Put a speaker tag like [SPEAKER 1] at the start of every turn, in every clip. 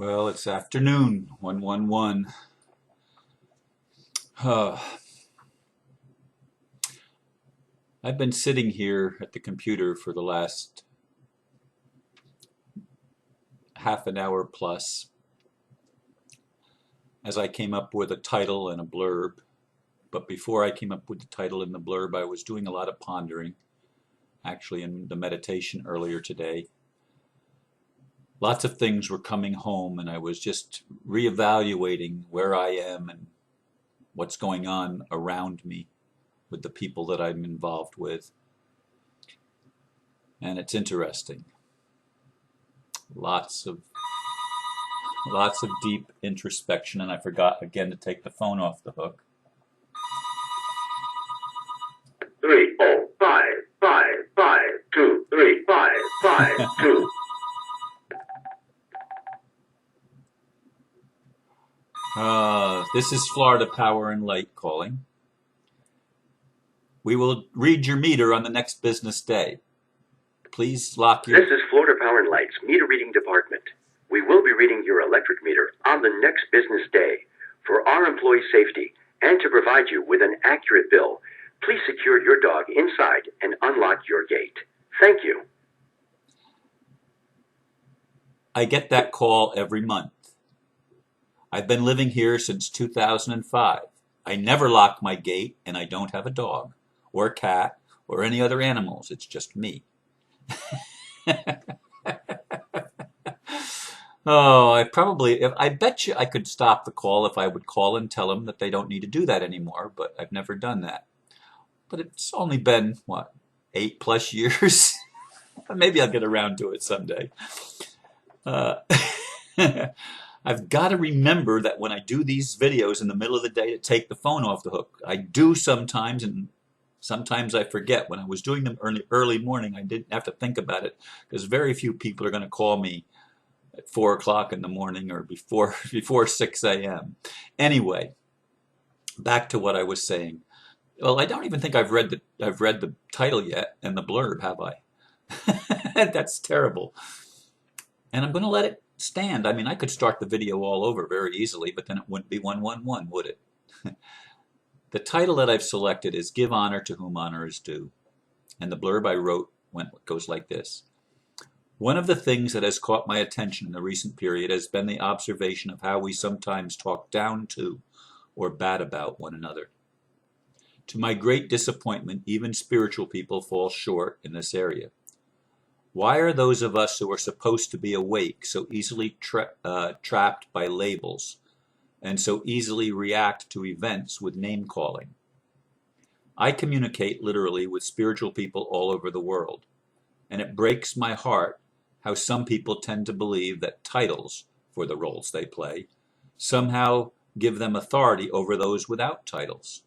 [SPEAKER 1] Well, it's afternoon, 111. Uh, I've been sitting here at the computer for the last half an hour plus as I came up with a title and a blurb. But before I came up with the title and the blurb, I was doing a lot of pondering, actually in the meditation earlier today. Lots of things were coming home, and I was just reevaluating where I am and what's going on around me with the people that I'm involved with. And it's interesting. Lots of deep introspection, and I forgot again to take the phone off the hook.
[SPEAKER 2] 30555235552.
[SPEAKER 1] This is Florida Power and Light calling. We will read your meter on the next business day. Please lock your...
[SPEAKER 2] This is Florida Power and Light's meter reading department. We will be reading your electric meter on the next business day. For our employee safety and to provide you with an accurate bill, please secure your dog inside and unlock your gate. Thank you.
[SPEAKER 1] I get that call every month. I've been living here since 2005. I never lock my gate, and I don't have a dog or a cat or any other animals. It's just me. Oh, I bet you I could stop the call if I would call and tell them that they don't need to do that anymore, but I've never done that. But it's only been, 8+ years? Maybe I'll get around to it someday. I've got to remember that when I do these videos in the middle of the day to take the phone off the hook. I do sometimes, and sometimes I forget. When I was doing them early morning, I didn't have to think about it because very few people are going to call me at 4 o'clock in the morning or before 6 a.m. Anyway, back to what I was saying. Well, I don't even think I've read the title yet and the blurb, have I? That's terrible. And I'm going to let it stand. I mean, I could start the video all over very easily, but then it wouldn't be 111, would it? The title that I've selected is Give Honor to Whom Honor is Due. And the blurb I wrote goes like this. One of the things that has caught my attention in the recent period has been the observation of how we sometimes talk down to or bad about one another. To my great disappointment, even spiritual people fall short in this area. Why are those of us who are supposed to be awake so easily trapped by labels and so easily react to events with name-calling? I communicate literally with spiritual people all over the world, and it breaks my heart how some people tend to believe that titles for the roles they play somehow give them authority over those without titles.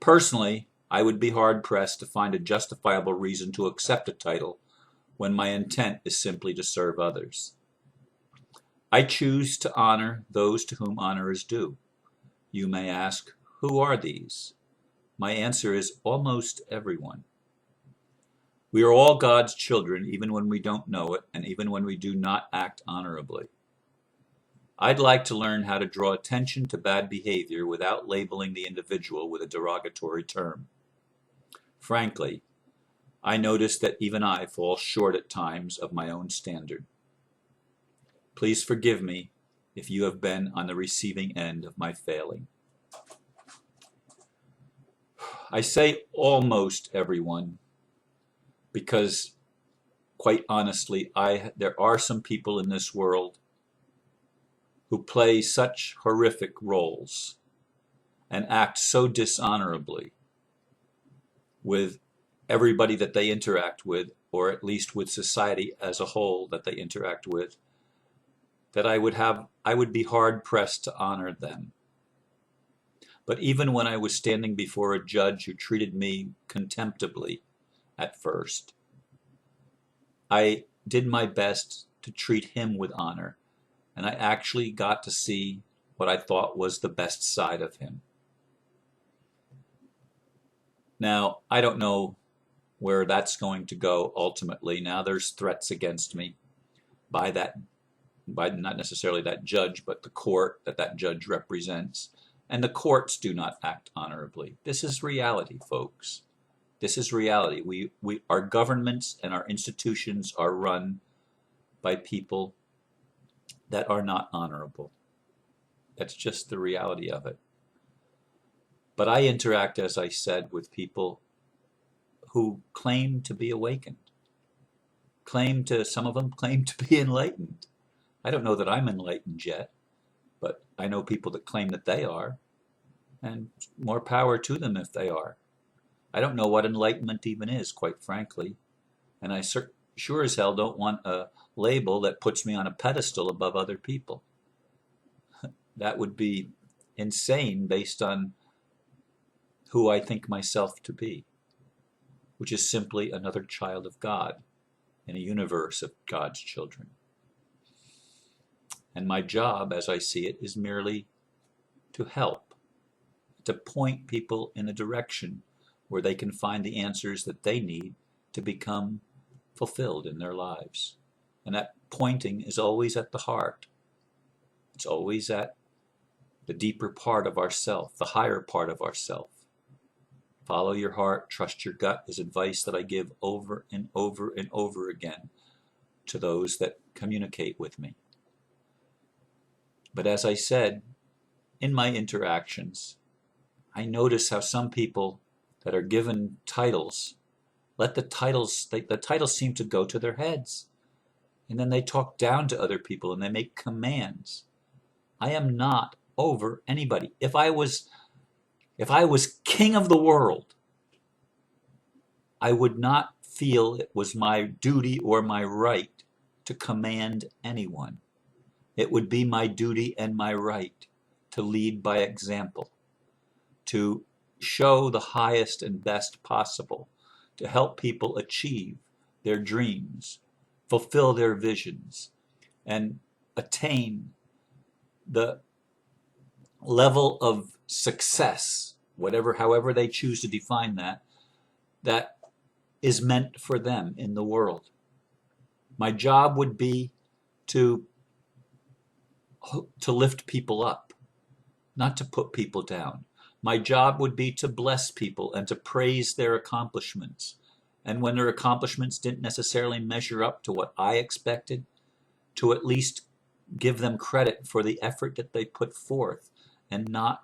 [SPEAKER 1] Personally, I would be hard-pressed to find a justifiable reason to accept a title when my intent is simply to serve others. I choose to honor those to whom honor is due. You may ask, who are these? My answer is almost everyone. We are all God's children even when we don't know it and even when we do not act honorably. I'd like to learn how to draw attention to bad behavior without labeling the individual with a derogatory term. Frankly, I notice that even I fall short at times of my own standard. Please forgive me if you have been on the receiving end of my failing. I say almost everyone because, quite honestly, there are some people in this world who play such horrific roles and act so dishonorably with everybody that they interact with, or at least with society as a whole that they interact with, that I would be hard-pressed to honor them. But even when I was standing before a judge who treated me contemptibly at first, I did my best to treat him with honor, and I actually got to see what I thought was the best side of him. Now, I don't know where that's going to go ultimately. Now there's threats against me by that by not necessarily that judge, but the court that that judge represents. And the courts do not act honorably. This is reality, folks. This is reality. Our governments and our institutions are run by people that are not honorable. That's just the reality of it. But I interact, as I said, with people who claim to be awakened, some of them claim to be enlightened. I don't know that I'm enlightened yet, but I know people that claim that they are, and more power to them if they are. I don't know what enlightenment even is, quite frankly, and I sure as hell don't want a label that puts me on a pedestal above other people. That would be insane based on who I think myself to be, which is simply another child of God in a universe of God's children. And my job, as I see it, is merely to help, to point people in a direction where they can find the answers that they need to become fulfilled in their lives. And that pointing is always at the heart. It's always at the deeper part of ourself, the higher part of ourself. Follow your heart, trust your gut is advice that I give over and over and over again to those that communicate with me. But as I said, in my interactions, I notice how some people that are given titles, let the titles seem to go to their heads. And then they talk down to other people and they make commands. I am not over anybody. If I was king of the world, I would not feel it was my duty or my right to command anyone. It would be my duty and my right to lead by example, to show the highest and best possible, to help people achieve their dreams, fulfill their visions, and attain the level of success, however they choose to define that, that is meant for them in the world. My job would be to lift people up, not to put people down. My job would be to bless people and to praise their accomplishments. And when their accomplishments didn't necessarily measure up to what I expected, to at least give them credit for the effort that they put forth and not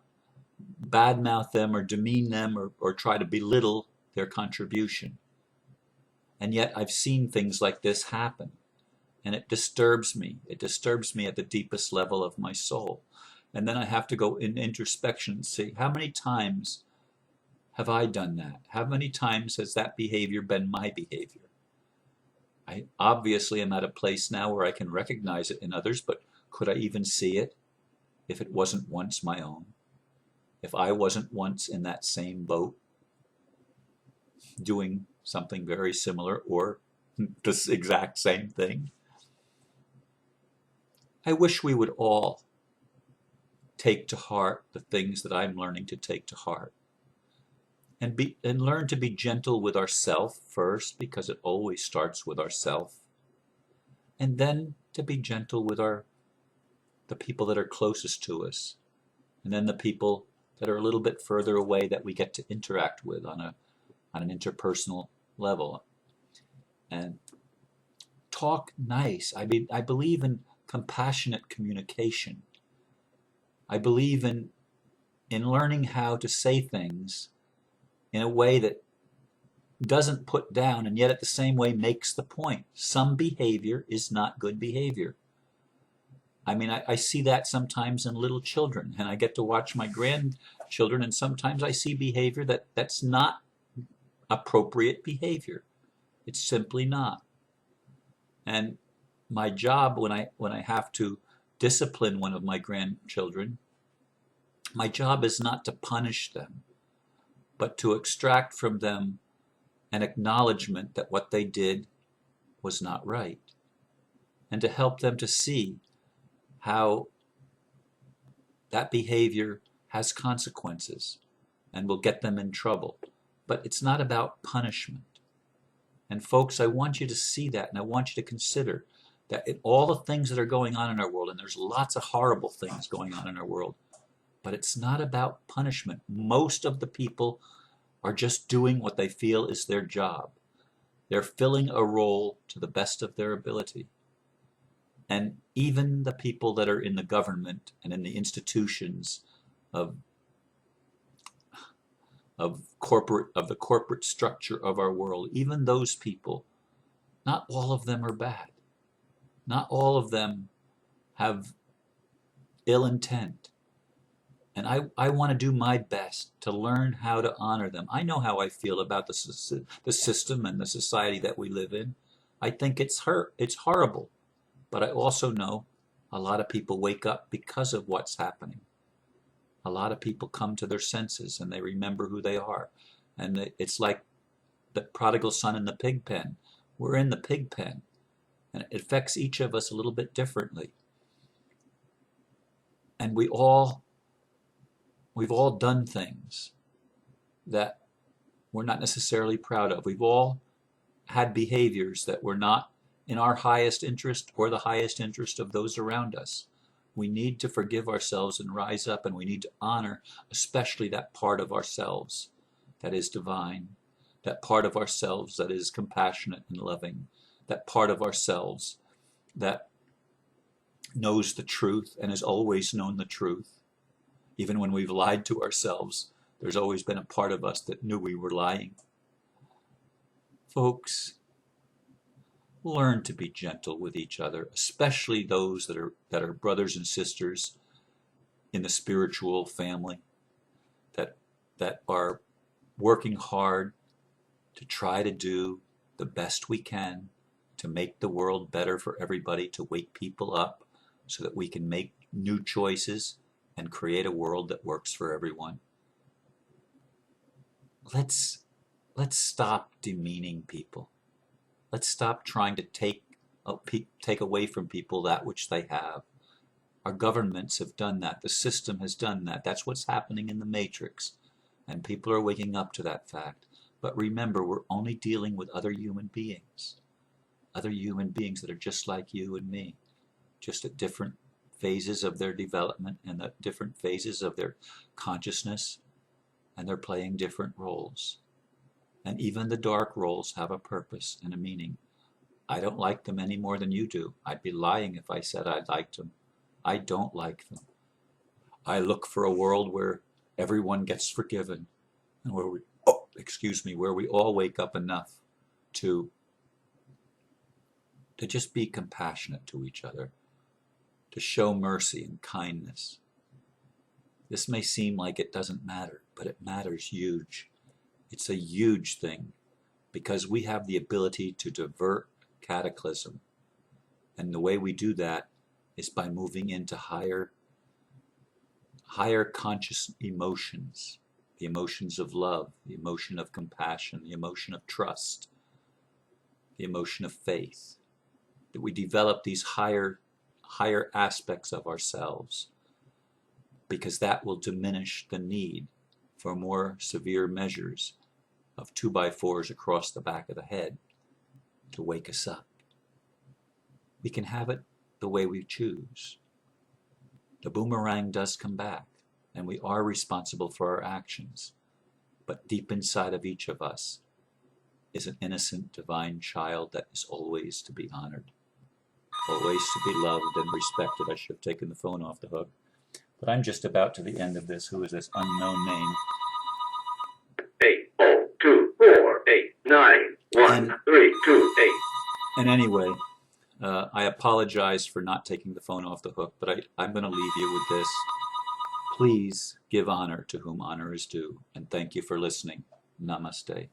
[SPEAKER 1] badmouth them or demean them or try to belittle their contribution. And yet I've seen things like this happen, and it disturbs me. It disturbs me at the deepest level of my soul. And then I have to go in introspection and see, how many times have I done that? How many times has that behavior been my behavior? I obviously am at a place now where I can recognize it in others, but could I even see it if it wasn't once my own? If I wasn't once in that same boat doing something very similar or the exact same thing? I wish we would all take to heart the things that I'm learning to take to heart, and learn to be gentle with ourself first, because it always starts with ourself, and then to be gentle with the people that are closest to us, and then the people that are a little bit further away that we get to interact with on an interpersonal level. And talk nice. I mean, I believe in compassionate communication. I believe in learning how to say things in a way that doesn't put down and yet at the same way makes the point. Some behavior is not good behavior. I mean, I see that sometimes in little children, and I get to watch my grandchildren, and sometimes I see behavior that's not appropriate behavior. It's simply not. And my job when I have to discipline one of my grandchildren, my job is not to punish them, but to extract from them an acknowledgement that what they did was not right, and to help them to see how that behavior has consequences and will get them in trouble. But it's not about punishment. And folks, I want you to see that, and I want you to consider that in all the things that are going on in our world, and there's lots of horrible things going on in our world, but it's not about punishment. Most of the people are just doing what they feel is their job. They're filling a role to the best of their ability. And even the people that are in the government and in the institutions of the corporate structure of our world, even those people, not all of them are bad. Not all of them have ill intent. And I want to do my best to learn how to honor them. I know how I feel about the system and the society that we live in. I think it's horrible. But I also know a lot of people wake up because of what's happening. A lot of people come to their senses and they remember who they are. And it's like the prodigal son in the pig pen. We're in the pig pen. And it affects each of us a little bit differently. And we've all done things that we're not necessarily proud of. We've all had behaviors that were not in our highest interest or the highest interest of those around us. We need to forgive ourselves and rise up, and we need to honor especially that part of ourselves that is divine, that part of ourselves that is compassionate and loving, that part of ourselves that knows the truth and has always known the truth. Even when we've lied to ourselves, there's always been a part of us that knew we were lying. Folks, learn to be gentle with each other, especially those that are brothers and sisters in the spiritual family, that are working hard to try to do the best we can to make the world better for everybody, to wake people up so that we can make new choices and create a world that works for everyone. Let's stop demeaning people. Let's stop trying to take away from people that which they have. Our governments have done that. The system has done that. That's what's happening in the matrix. And people are waking up to that fact. But remember, we're only dealing with other human beings that are just like you and me, just at different phases of their development and at different phases of their consciousness, and they're playing different roles. And even the dark roles have a purpose and a meaning. I don't like them any more than you do. I'd be lying if I said I liked them. I don't like them. I look for a world where everyone gets forgiven, and where we all wake up enough to just be compassionate to each other, to show mercy and kindness. This may seem like it doesn't matter, but it matters huge. It's a huge thing, because we have the ability to divert cataclysm. And the way we do that is by moving into higher conscious emotions, the emotions of love, the emotion of compassion, the emotion of trust, the emotion of faith. That we develop these higher aspects of ourselves, because that will diminish the need for more severe measures of 2x4s across the back of the head to wake us up. We can have it the way we choose. The boomerang does come back, and we are responsible for our actions. But deep inside of each of us is an innocent divine child that is always to be honored, always to be loved and respected. I should have taken the phone off the hook. But I'm just about to the end of this. Who is this unknown name?
[SPEAKER 2] 802489132
[SPEAKER 1] And anyway, I apologize for not taking the phone off the hook, but I'm going to leave you with this. Please give honor to whom honor is due, and thank you for listening. Namaste.